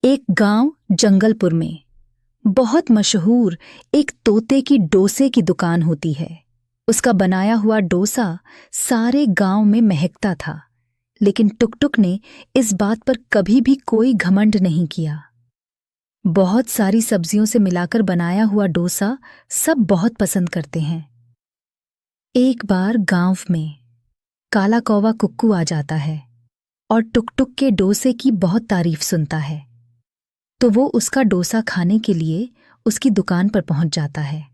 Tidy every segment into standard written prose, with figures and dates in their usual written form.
एक गांव जंगलपुर में बहुत मशहूर एक तोते की डोसे की दुकान होती है। उसका बनाया हुआ डोसा सारे गांव में महकता था, लेकिन टुकटुक ने इस बात पर कभी भी कोई घमंड नहीं किया। बहुत सारी सब्जियों से मिलाकर बनाया हुआ डोसा सब बहुत पसंद करते हैं। एक बार गांव में काला कौवा कुक्कू आ जाता है और टुकटुक के डोसे की बहुत तारीफ सुनता है, तो वो उसका डोसा खाने के लिए उसकी दुकान पर पहुंच जाता है।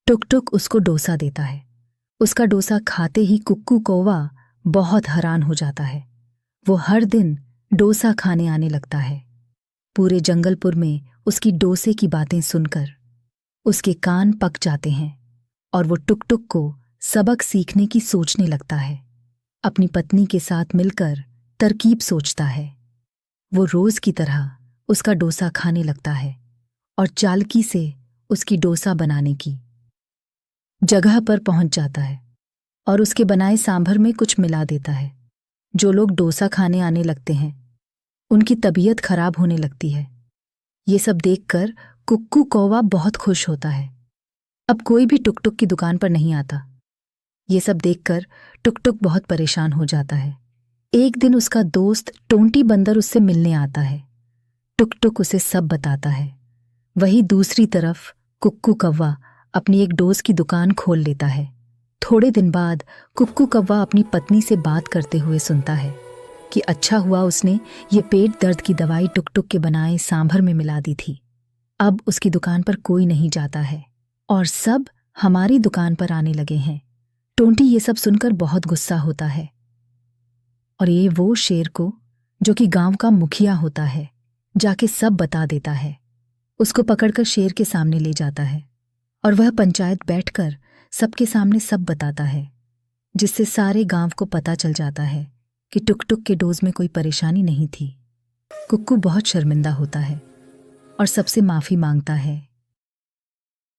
टुकटुक उसको डोसा देता है। उसका डोसा खाते ही कुक्कू कौवा बहुत हैरान हो जाता है। वो हर दिन डोसा खाने आने लगता है। पूरे जंगलपुर में उसकी डोसे की बातें सुनकर उसके कान पक जाते हैं और वो टुकटुक को सबक सीखने की सोचने लगता है। अपनी पत्नी के साथ मिलकर तरकीब सोचता है। वो रोज की तरह उसका डोसा खाने लगता है और चालाकी से उसकी डोसा बनाने की जगह पर पहुंच जाता है और उसके बनाए सांभर में कुछ मिला देता है। जो लोग डोसा खाने आने लगते हैं उनकी तबीयत खराब होने लगती है। ये सब देखकर कुक्कू कौवा बहुत खुश होता है। अब कोई भी टुकटुक की दुकान पर नहीं आता। ये सब देखकर टुकटुक बहुत परेशान हो जाता है। एक दिन उसका दोस्त टोंटी बंदर उससे मिलने आता है। टुकटुक उसे सब बताता है। वहीं दूसरी तरफ कुक्कू कौवा अपनी एक डोस की दुकान खोल लेता है। थोड़े दिन बाद कुक्कू कौवा अपनी पत्नी से बात करते हुए सुनता है कि अच्छा हुआ उसने ये पेट दर्द की दवाई टुकटुक के बनाए सांभर में मिला दी थी। अब उसकी दुकान पर कोई नहीं जाता है और सब हमारी दुकान पर आने लगे हैं। टोंटी ये सब सुनकर बहुत गुस्सा होता है और ये वो शेर को, जो कि गांव का मुखिया होता है, जाके सब बता देता है। उसको पकड़कर शेर के सामने ले जाता है और वह पंचायत बैठकर सबके सामने सब बताता है, जिससे सारे गांव को पता चल जाता है कि टुकटुक के डोज में कोई परेशानी नहीं थी। कुक्कू बहुत शर्मिंदा होता है और सबसे माफी मांगता है